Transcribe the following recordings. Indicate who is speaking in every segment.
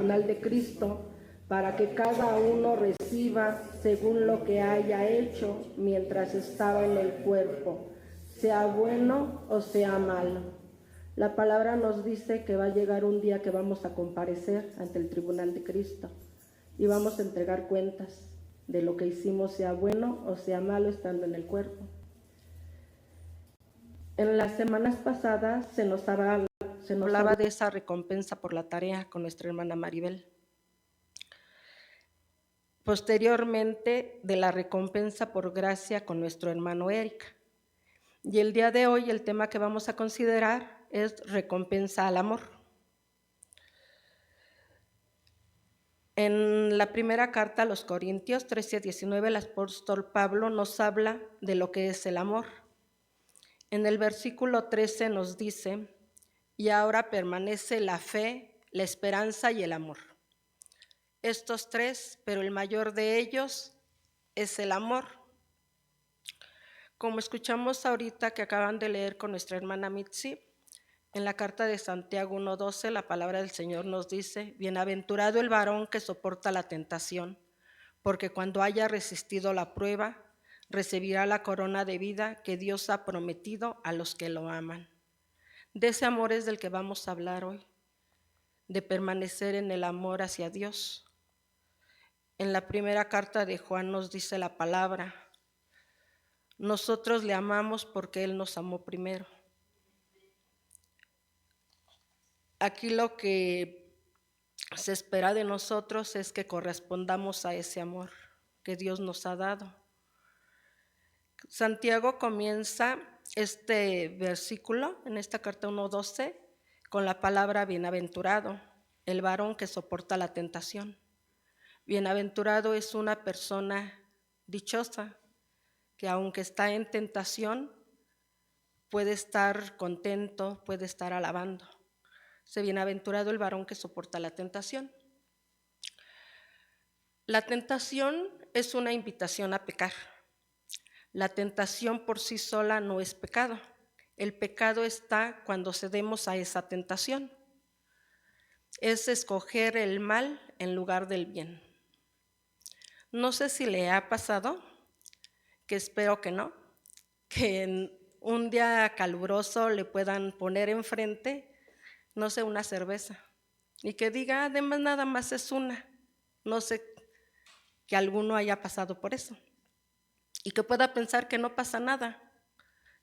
Speaker 1: tribunal de Cristo, para que cada uno reciba según lo que haya hecho mientras estaba en el cuerpo, sea bueno o sea malo. La palabra nos dice que va a llegar un día que vamos a comparecer ante el tribunal de Cristo y vamos a entregar cuentas de lo que hicimos, sea bueno o sea malo, estando en el cuerpo. En las semanas pasadas se nos hablaba de esa recompensa por la tarea con nuestra hermana Maribel. Posteriormente, de la recompensa por gracia con nuestro hermano Eric. Y el día de hoy el tema que vamos a considerar es recompensa al amor. En la primera carta a los Corintios 13:19, el apóstol Pablo nos habla de lo que es el amor. En el versículo 13 nos dice: y ahora permanece la fe, la esperanza y el amor. Estos tres, pero el mayor de ellos es el amor. Como escuchamos ahorita que acaban de leer con nuestra hermana Mitzi, en la carta de Santiago 1:12, la palabra del Señor nos dice: bienaventurado el varón que soporta la tentación, porque cuando haya resistido la prueba, recibirá la corona de vida que Dios ha prometido a los que lo aman. De ese amor es del que vamos a hablar hoy, de permanecer en el amor hacia Dios. En la primera carta de Juan nos dice la palabra: nosotros le amamos porque Él nos amó primero. Aquí lo que se espera de nosotros es que correspondamos a ese amor que Dios nos ha dado. Santiago comienza este versículo en esta carta 1:12 con la palabra bienaventurado, el varón que soporta la tentación. Bienaventurado es una persona dichosa que aunque está en tentación puede estar contento, puede estar alabando. Bienaventurado el varón que soporta la tentación. La tentación es una invitación a pecar. La tentación por sí sola no es pecado. El pecado está cuando cedemos a esa tentación. Es escoger el mal en lugar del bien. No sé si le ha pasado, que espero que no, que en un día caluroso le puedan poner enfrente, no sé, una cerveza, y que diga, además nada más es una. No sé que alguno haya pasado por eso, y que pueda pensar que no pasa nada.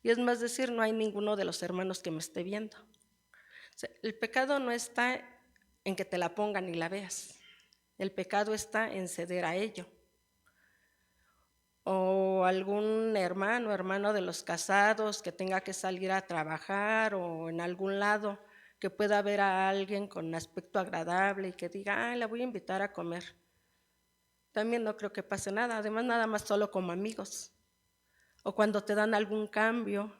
Speaker 1: Y es más decir, no hay ninguno de los hermanos que me esté viendo. El pecado no está en que te la pongan y la veas. El pecado está en ceder a ello. O algún hermano de los casados que tenga que salir a trabajar o en algún lado que pueda ver a alguien con aspecto agradable y que diga, la voy a invitar a comer. También no creo que pase nada, además nada más solo como amigos. O cuando te dan algún cambio,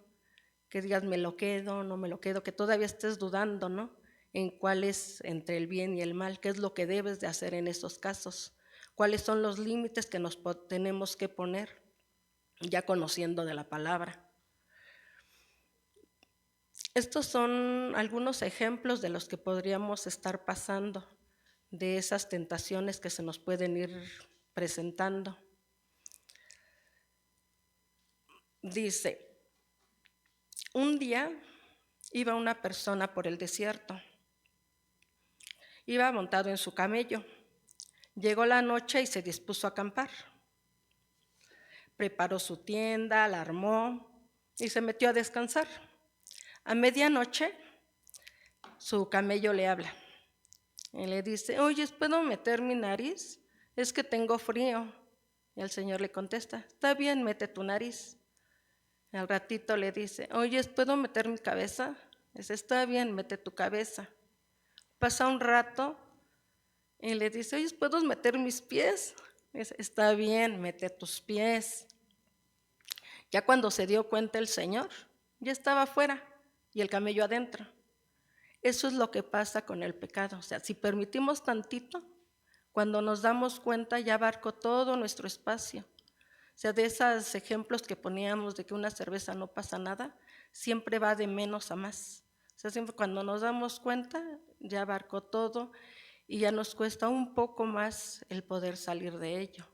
Speaker 1: que digas me lo quedo, no me lo quedo, que todavía estés dudando, ¿no? En cuál es entre el bien y el mal, qué es lo que debes de hacer en esos casos, cuáles son los límites que nos tenemos que poner, ya conociendo de la palabra. Estos son algunos ejemplos de los que podríamos estar pasando, de esas tentaciones que se nos pueden ir presentando. Dice, un día iba una persona por el desierto. Iba montado en su camello. Llegó la noche y se dispuso a acampar. Preparó su tienda, la armó y se metió a descansar. A medianoche, su camello le habla y le dice, oye, ¿puedo meter mi nariz? Es que tengo frío. Y el Señor le contesta, está bien, mete tu nariz. Al ratito le dice, oye, ¿puedo meter mi cabeza? Dice, está bien, mete tu cabeza. Pasa un rato y le dice, oye, ¿puedo meter mis pies? Dice, está bien, mete tus pies. Ya cuando se dio cuenta el Señor, ya estaba afuera y el camello adentro. Eso es lo que pasa con el pecado. O sea, si permitimos tantito, cuando nos damos cuenta ya abarcó todo nuestro espacio. O sea, de esos ejemplos que poníamos de que una cerveza no pasa nada, siempre va de menos a más. O sea, siempre cuando nos damos cuenta ya abarcó todo y ya nos cuesta un poco más el poder salir de ello.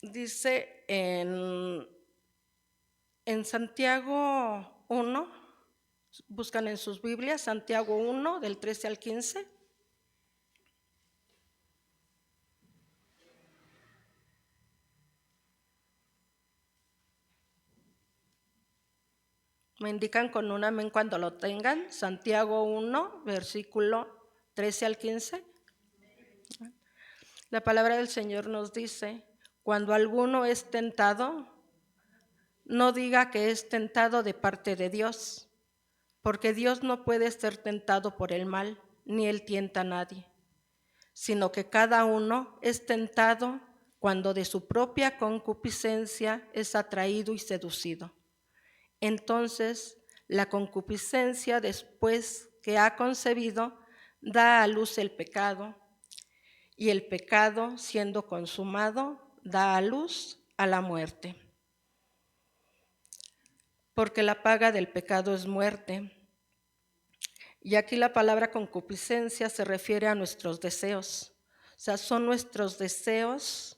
Speaker 1: Dice en Santiago 1, buscan en sus Biblias, Santiago 1, del 13 al 15. Me indican con un amén cuando lo tengan. Santiago 1, versículo 13 al 15. La palabra del Señor nos dice: cuando alguno es tentado, no diga que es tentado de parte de Dios, porque Dios no puede ser tentado por el mal, ni él tienta a nadie, sino que cada uno es tentado cuando de su propia concupiscencia es atraído y seducido. Entonces, la concupiscencia, después que ha concebido, da a luz el pecado, y el pecado, siendo consumado, da a luz a la muerte. Porque la paga del pecado es muerte. Y aquí la palabra concupiscencia se refiere a nuestros deseos. O sea, son nuestros deseos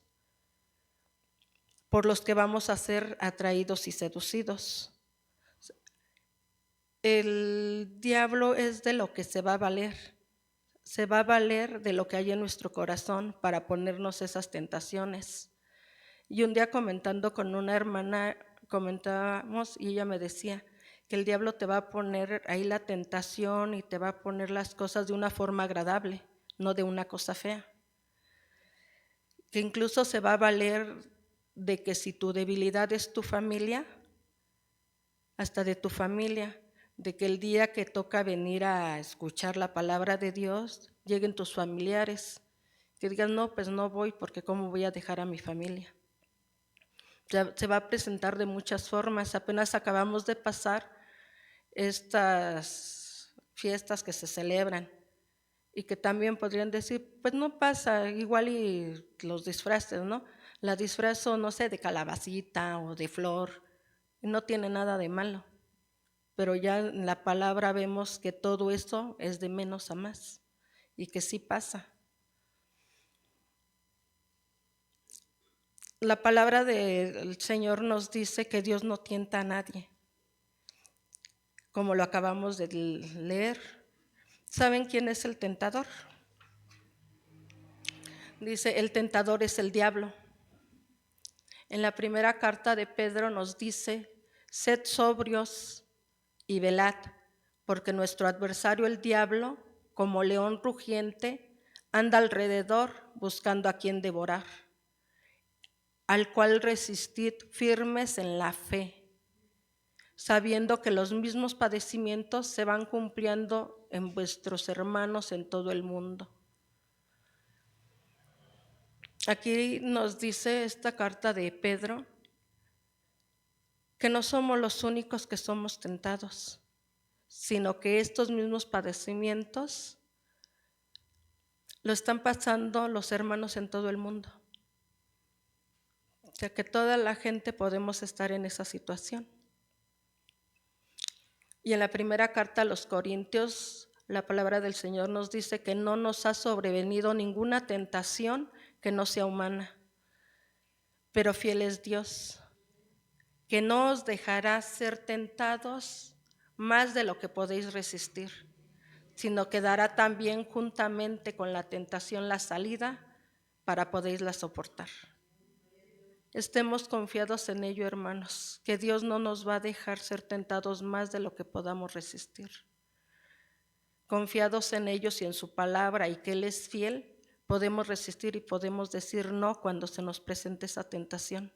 Speaker 1: por los que vamos a ser atraídos y seducidos. El diablo es de lo que se va a valer. Se va a valer de lo que hay en nuestro corazón para ponernos esas tentaciones. Y un día comentando con una hermana, comentábamos y ella me decía que el diablo te va a poner ahí la tentación y te va a poner las cosas de una forma agradable, no de una cosa fea. Que incluso se va a valer de que si tu debilidad es tu familia, hasta de tu familia, de que el día que toca venir a escuchar la palabra de Dios, lleguen tus familiares, que digan, no, pues no voy porque cómo voy a dejar a mi familia. Se va a presentar de muchas formas. Apenas acabamos de pasar estas fiestas que se celebran y que también podrían decir, pues no pasa, igual y los disfraces, ¿no? La disfrazo, no sé, de calabacita o de flor, y no tiene nada de malo. Pero ya en la palabra vemos que todo esto es de menos a más y que sí pasa. La palabra del Señor nos dice que Dios no tienta a nadie, como lo acabamos de leer. ¿Saben quién es el tentador? Dice, el tentador es el diablo. En la primera carta de Pedro nos dice, sed sobrios y velad, porque nuestro adversario el diablo, como león rugiente, anda alrededor buscando a quien devorar, al cual resistid firmes en la fe, sabiendo que los mismos padecimientos se van cumpliendo en vuestros hermanos en todo el mundo. Aquí nos dice esta carta de Pedro que no somos los únicos que somos tentados, sino que estos mismos padecimientos lo están pasando los hermanos en todo el mundo. O sea que toda la gente podemos estar en esa situación. Y en la primera carta a los Corintios, la palabra del Señor nos dice que no nos ha sobrevenido ninguna tentación que no sea humana, pero fiel es Dios, que no os dejará ser tentados más de lo que podéis resistir, sino que dará también juntamente con la tentación la salida para poderla soportar. Estemos confiados en ello, hermanos, que Dios no nos va a dejar ser tentados más de lo que podamos resistir. Confiados en ellos y en su palabra y que Él es fiel, podemos resistir y podemos decir no cuando se nos presente esa tentación.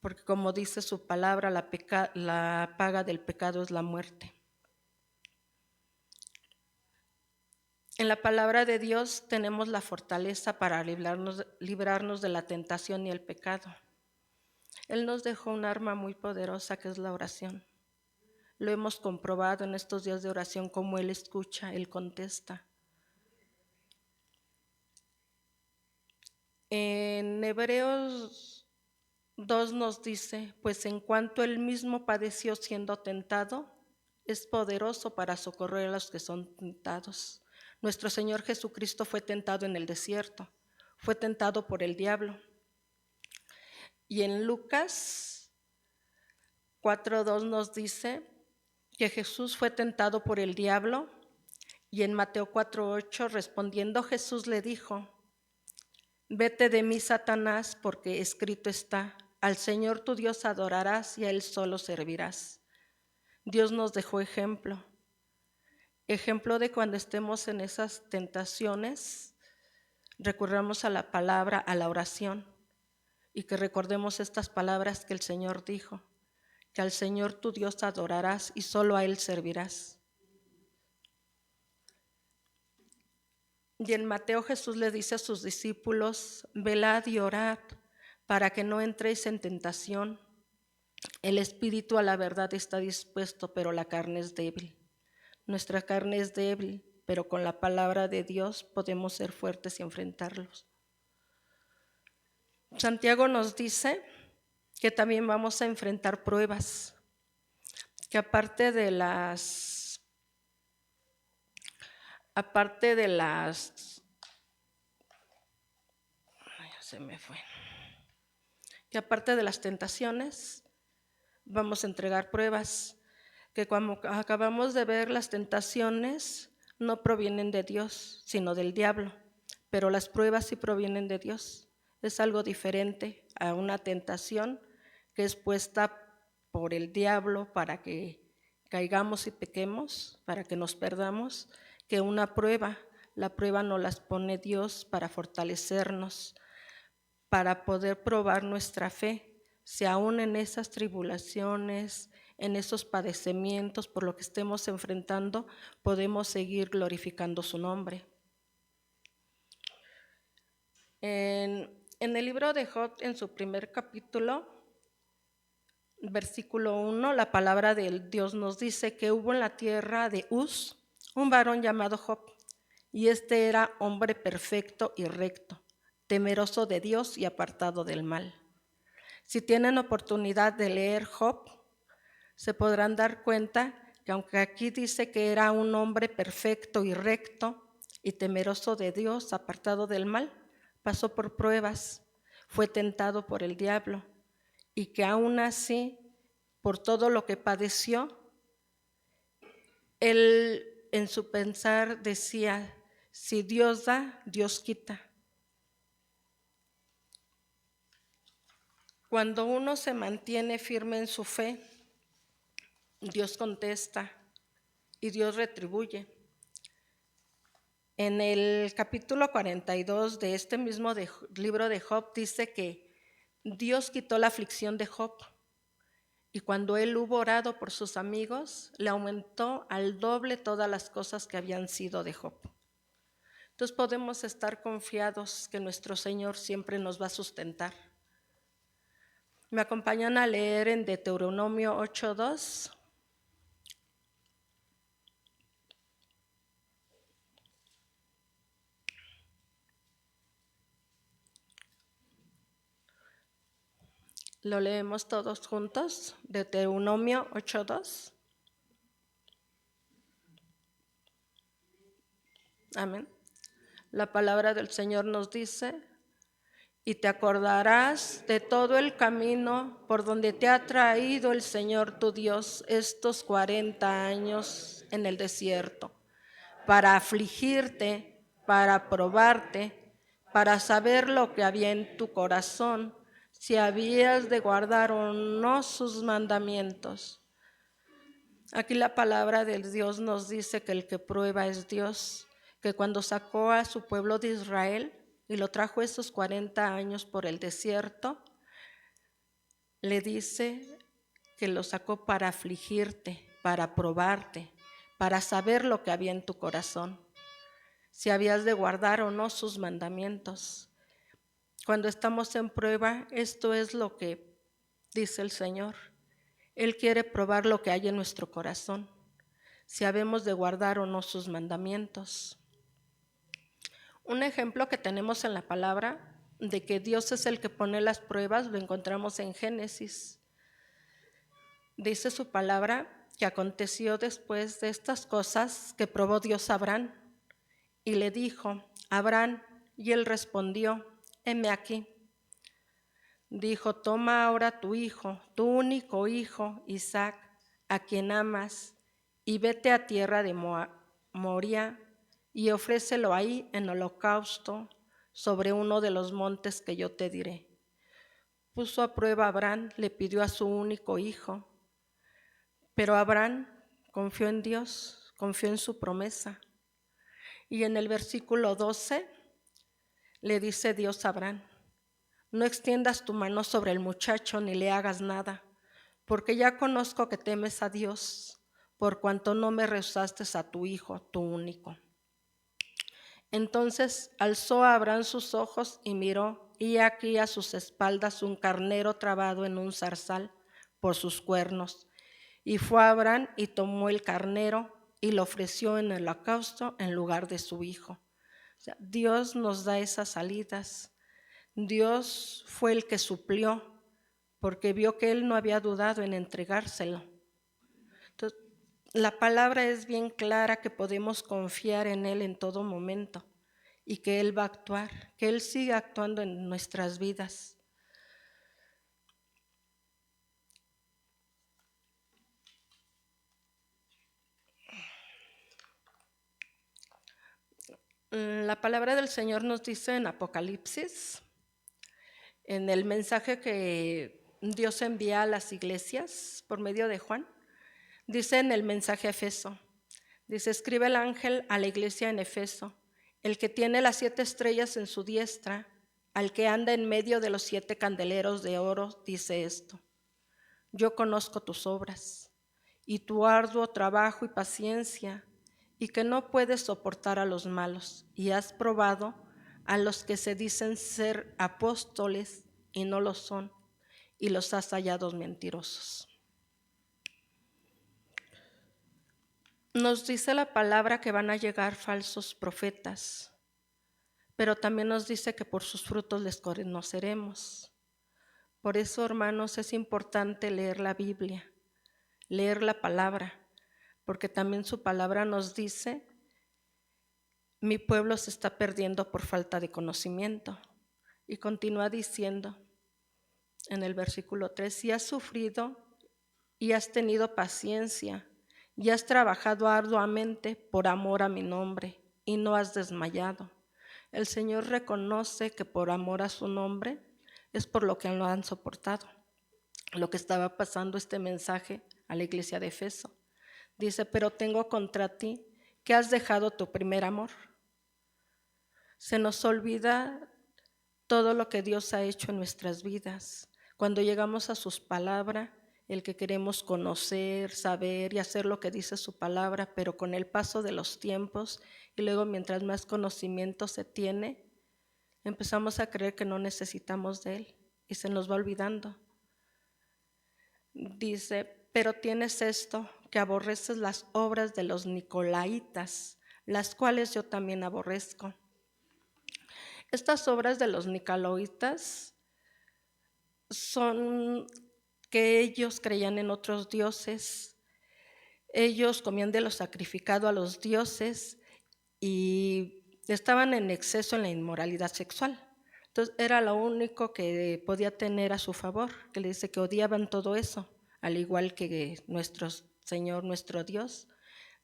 Speaker 1: Porque como dice su palabra, la paga del pecado es la muerte. En la palabra de Dios tenemos la fortaleza para librarnos de la tentación y el pecado. Él nos dejó un arma muy poderosa que es la oración. Lo hemos comprobado en estos días de oración, como Él escucha, Él contesta. En Hebreos 2 nos dice, pues en cuanto Él mismo padeció siendo tentado, es poderoso para socorrer a los que son tentados. Nuestro Señor Jesucristo fue tentado en el desierto, fue tentado por el diablo. Y en Lucas 4:2 nos dice que Jesús fue tentado por el diablo, y en Mateo 4:8 respondiendo Jesús le dijo: vete de mí, Satanás, porque escrito está, al Señor tu Dios adorarás y a Él solo servirás. Dios nos dejó ejemplo de cuando estemos en esas tentaciones, recurramos a la palabra, a la oración, y que recordemos estas palabras que el Señor dijo, que al Señor tu Dios adorarás y solo a Él servirás. Y en Mateo Jesús le dice a sus discípulos: velad y orad para que no entréis en tentación. El espíritu a la verdad está dispuesto, pero la carne es débil. Nuestra carne es débil, pero con la palabra de Dios podemos ser fuertes y enfrentarlos. Santiago nos dice que también vamos a enfrentar pruebas, que aparte de las tentaciones, vamos a entregar pruebas, que como acabamos de ver, las tentaciones no provienen de Dios, sino del diablo, pero las pruebas sí provienen de Dios. Es algo diferente a una tentación que es puesta por el diablo para que caigamos y pequemos, para que nos perdamos, que una prueba. La prueba nos las pone Dios para fortalecernos, para poder probar nuestra fe, si aún en esas tribulaciones, en esos padecimientos por lo que estemos enfrentando, podemos seguir glorificando su nombre. En el libro de Job, en su primer capítulo, versículo 1, la palabra de Dios nos dice que hubo en la tierra de Uz un varón llamado Job, y este era hombre perfecto y recto, temeroso de Dios y apartado del mal. Si tienen oportunidad de leer Job, se podrán dar cuenta que aunque aquí dice que era un hombre perfecto y recto y temeroso de Dios, apartado del mal, pasó por pruebas, fue tentado por el diablo, y que aún así, por todo lo que padeció, él en su pensar decía: si Dios da, Dios quita. Cuando uno se mantiene firme en su fe, Dios contesta y Dios retribuye. En el capítulo 42 de este mismo libro de Job dice que Dios quitó la aflicción de Job, y cuando él hubo orado por sus amigos, le aumentó al doble todas las cosas que habían sido de Job. Entonces podemos estar confiados que nuestro Señor siempre nos va a sustentar. ¿Me acompañan a leer en Deuteronomio 8:2? Lo leemos todos juntos, Deuteronomio 8:2. Amén. La palabra del Señor nos dice: y te acordarás de todo el camino por donde te ha traído el Señor tu Dios estos 40 años en el desierto, para afligirte, para probarte, para saber lo que había en tu corazón, si habías de guardar o no sus mandamientos. Aquí la palabra del Dios nos dice que el que prueba es Dios, que cuando sacó a su pueblo de Israel y lo trajo esos 40 años por el desierto, le dice que lo sacó para afligirte, para probarte, para saber lo que había en tu corazón, si habías de guardar o no sus mandamientos. Cuando estamos en prueba, esto es lo que dice el Señor. Él quiere probar lo que hay en nuestro corazón, si habemos de guardar o no sus mandamientos. Un ejemplo que tenemos en la palabra de que Dios es el que pone las pruebas lo encontramos en Génesis. Dice su palabra que aconteció después de estas cosas que probó Dios a Abraham y le dijo: Abraham, y él respondió: heme aquí. Dijo: toma ahora tu hijo, tu único hijo, Isaac, a quien amas, y vete a tierra de Moria y ofrécelo ahí en holocausto sobre uno de los montes que yo te diré. Puso a prueba a Abraham, le pidió a su único hijo, pero Abraham confió en Dios, confió en su promesa. Y en el versículo 12 le dice Dios a Abraham: no extiendas tu mano sobre el muchacho ni le hagas nada, porque ya conozco que temes a Dios, por cuanto no me rehusaste a tu hijo, tu único. Entonces alzó a Abraham sus ojos y miró, y aquí a sus espaldas un carnero trabado en un zarzal por sus cuernos. Y fue Abraham y tomó el carnero y lo ofreció en el holocausto en lugar de su hijo. O sea, Dios nos da esas salidas. Dios fue el que suplió, porque vio que él no había dudado en entregárselo. Entonces, la palabra es bien clara que podemos confiar en él en todo momento y que él va a actuar, que él siga actuando en nuestras vidas. La palabra del Señor nos dice en Apocalipsis, en el mensaje que Dios envía a las iglesias por medio de Juan, dice en el mensaje a Efeso, dice: escribe el ángel a la iglesia en Efeso, el que tiene las 7 estrellas en su diestra, al que anda en medio de los 7 candeleros de oro, dice esto: yo conozco tus obras y tu arduo trabajo y paciencia, y que no puedes soportar a los malos, y has probado a los que se dicen ser apóstoles y no lo son, y los has hallado mentirosos. Nos dice la palabra que van a llegar falsos profetas, pero también nos dice que por sus frutos les conoceremos. Por eso, hermanos, es importante leer la Biblia, leer la palabra, porque también su palabra nos dice: mi pueblo se está perdiendo por falta de conocimiento. Y continúa diciendo en el versículo 3: si has sufrido y has tenido paciencia y has trabajado arduamente por amor a mi nombre y no has desmayado. El Señor reconoce que por amor a su nombre es por lo que lo han soportado. Lo que estaba pasando este mensaje a la iglesia de Efeso. Dice: pero tengo contra ti que has dejado tu primer amor. Se nos olvida todo lo que Dios ha hecho en nuestras vidas. Cuando llegamos a sus palabras, el que queremos conocer, saber y hacer lo que dice su palabra, pero con el paso de los tiempos y luego mientras más conocimiento se tiene, empezamos a creer que no necesitamos de él y se nos va olvidando. Dice: pero tienes esto, que aborreces las obras de los nicolaitas, las cuales yo también aborrezco. Estas obras de los nicolaitas son que ellos creían en otros dioses, ellos comían de lo sacrificado a los dioses y estaban en exceso en la inmoralidad sexual. Entonces era lo único que podía tener a su favor, que le dice que odiaban todo eso, al igual que nuestro Señor, nuestro Dios,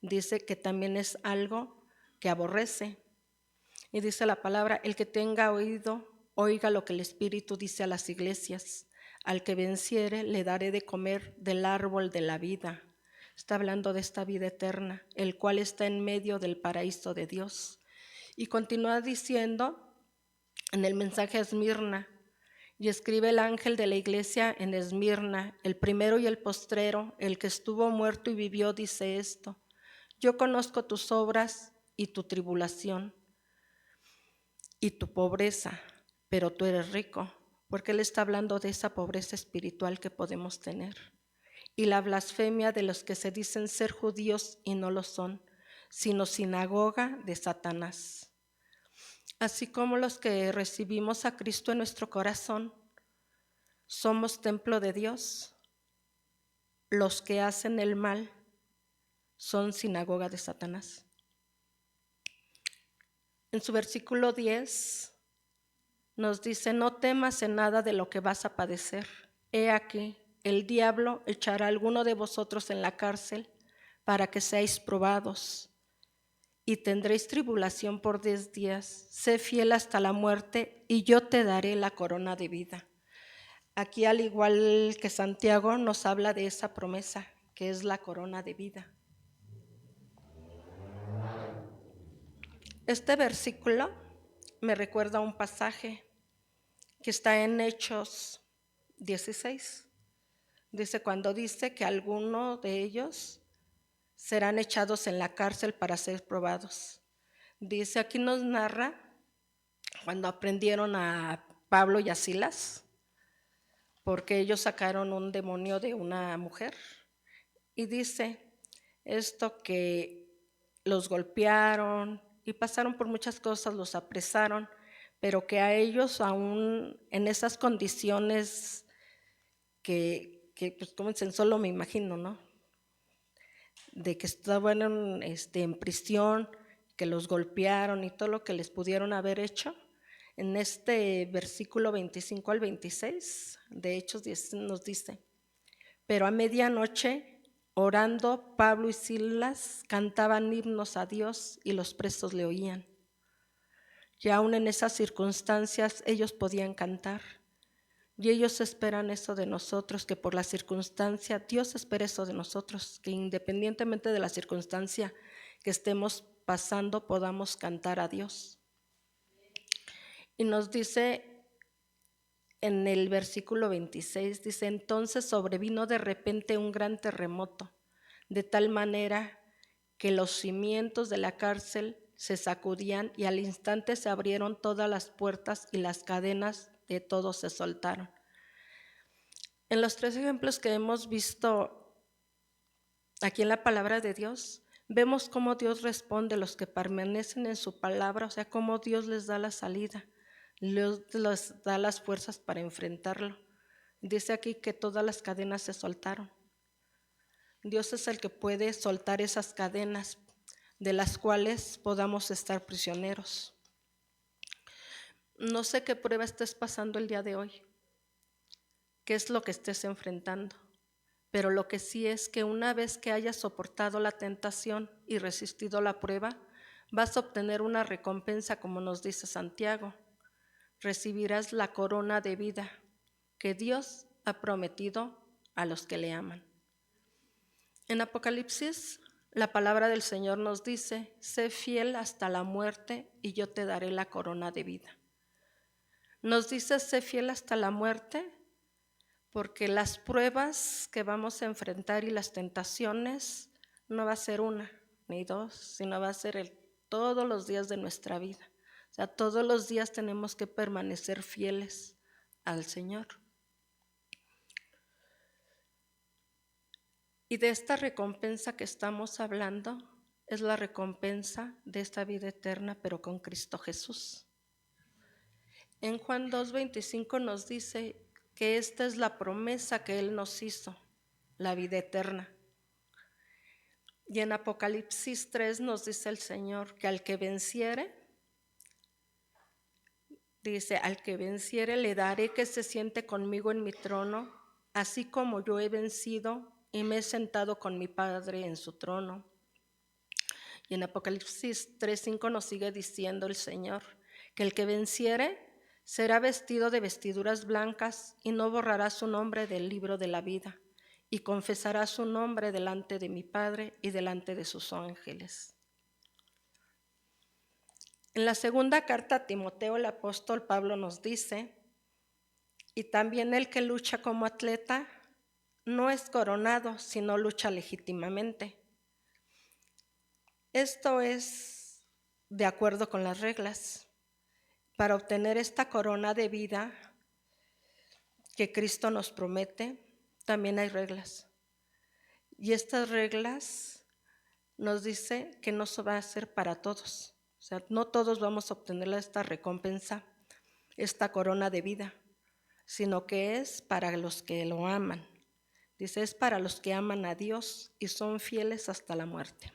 Speaker 1: dice que también es algo que aborrece. Y dice la palabra: el que tenga oído, oiga lo que el Espíritu dice a las iglesias. Al que venciere le daré de comer del árbol de la vida. Está hablando de esta vida eterna, el cual está en medio del paraíso de Dios. Y continúa diciendo en el mensaje a Esmirna: y escribe el ángel de la iglesia en Esmirna, el primero y el postrero, el que estuvo muerto y vivió, dice esto: yo conozco tus obras y tu tribulación y tu pobreza, pero tú eres rico, porque él está hablando de esa pobreza espiritual que podemos tener, y la blasfemia de los que se dicen ser judíos y no lo son, sino sinagoga de Satanás. Así como los que recibimos a Cristo en nuestro corazón somos templo de Dios, los que hacen el mal son sinagoga de Satanás. En su versículo 10 nos dice: no temas en nada de lo que vas a padecer. He aquí, el diablo echará a alguno de vosotros en la cárcel para que seáis probados, y tendréis tribulación por 10 días. Sé fiel hasta la muerte, y yo te daré la corona de vida. Aquí, al igual que Santiago, nos habla de esa promesa, que es la corona de vida. Este versículo me recuerda a un pasaje que está en Hechos 16. Dice, cuando dice que algunos de ellos serán echados en la cárcel para ser probados. Dice, aquí nos narra cuando aprendieron a Pablo y a Silas, porque ellos sacaron un demonio de una mujer. Y dice esto, que los golpearon y pasaron por muchas cosas, los apresaron, pero que a ellos, aún en esas condiciones que pues como dicen, solo me imagino, ¿no? De que estaban en prisión, que los golpearon y todo lo que les pudieron haber hecho. En este versículo 25 al 26 de Hechos 10 nos dice: pero a medianoche, orando, Pablo y Silas cantaban himnos a Dios y los presos le oían. Y aún en esas circunstancias ellos podían cantar. Y ellos esperan eso de nosotros, que por la circunstancia, Dios espera eso de nosotros, que independientemente de la circunstancia que estemos pasando, podamos cantar a Dios. Y nos dice en el versículo 26, dice: entonces sobrevino de repente un gran terremoto, de tal manera que los cimientos de la cárcel se sacudían, y al instante se abrieron todas las puertas y las cadenas de todos se soltaron. En los 3 ejemplos que hemos visto aquí en la palabra de Dios, vemos cómo Dios responde a los que permanecen en su palabra, o sea, cómo Dios les da la salida, les da las fuerzas para enfrentarlo. Dice aquí que todas las cadenas se soltaron. Dios es el que puede soltar esas cadenas de las cuales podamos estar prisioneros. No sé qué prueba estés pasando el día de hoy, qué es lo que estés enfrentando, pero lo que sí es que una vez que hayas soportado la tentación y resistido la prueba, vas a obtener una recompensa, como nos dice Santiago. Recibirás la corona de vida que Dios ha prometido a los que le aman. En Apocalipsis, la palabra del Señor nos dice: sé fiel hasta la muerte y yo te daré la corona de vida. Nos dice sé fiel hasta la muerte porque las pruebas que vamos a enfrentar y las tentaciones no va a ser una ni dos, sino va a ser todos los días de nuestra vida. O sea, todos los días tenemos que permanecer fieles al Señor. Y de esta recompensa que estamos hablando es la recompensa de esta vida eterna, pero con Cristo Jesús. En Juan 2:25 nos dice que esta es la promesa que Él nos hizo, la vida eterna. Y en Apocalipsis 3 nos dice el Señor que al que venciere, dice, al que venciere le daré que se siente conmigo en mi trono, así como yo he vencido y me he sentado con mi Padre en su trono. Y en Apocalipsis 3:5 nos sigue diciendo el Señor que el que venciere será vestido de vestiduras blancas y no borrará su nombre del libro de la vida, y confesará su nombre delante de mi Padre y delante de sus ángeles. En la segunda carta a Timoteo, el apóstol Pablo nos dice: y también el que lucha como atleta no es coronado, sino lucha legítimamente. Esto es de acuerdo con las reglas. Para obtener esta corona de vida que Cristo nos promete, también hay reglas. Y estas reglas nos dice que no se va a hacer para todos. O sea, no todos vamos a obtener esta recompensa, esta corona de vida, sino que es para los que lo aman. Dice, es para los que aman a Dios y son fieles hasta la muerte.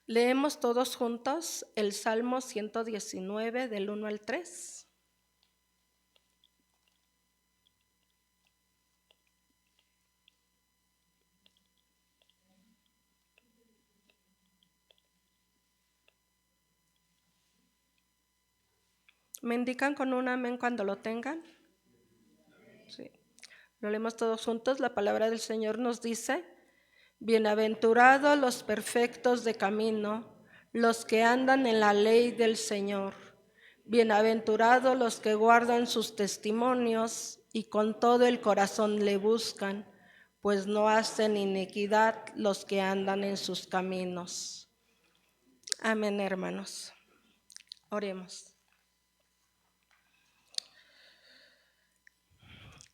Speaker 1: Leemos todos juntos el Salmo 119 del 1 al 3. ¿Me indican con un amén cuando lo tengan? Sí. Lo leemos todos juntos. La palabra del Señor nos dice: bienaventurados los perfectos de camino, los que andan en la ley del Señor. Bienaventurados los que guardan sus testimonios y con todo el corazón le buscan, pues no hacen iniquidad los que andan en sus caminos. Amén, hermanos. Oremos.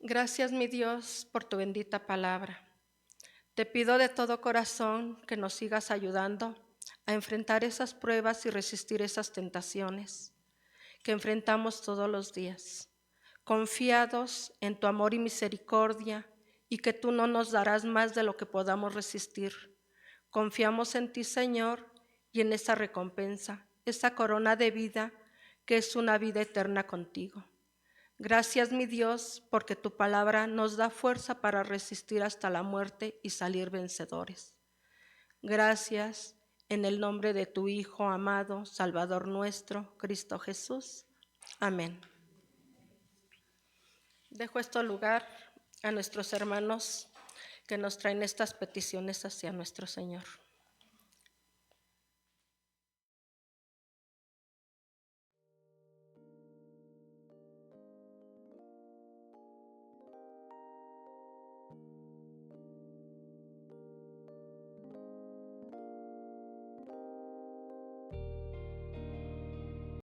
Speaker 1: Gracias, mi Dios, por tu bendita palabra. Te pido de todo corazón que nos sigas ayudando a enfrentar esas pruebas y resistir esas tentaciones que enfrentamos todos los días, confiados en tu amor y misericordia, y que tú no nos darás más de lo que podamos resistir. Confiamos en ti, Señor, y en esa recompensa, esa corona de vida que es una vida eterna contigo. Gracias, mi Dios, porque tu palabra nos da fuerza para resistir hasta la muerte y salir vencedores. Gracias en el nombre de tu Hijo amado, Salvador nuestro, Cristo Jesús. Amén. Dejo este lugar a nuestros hermanos que nos traen estas peticiones hacia nuestro Señor.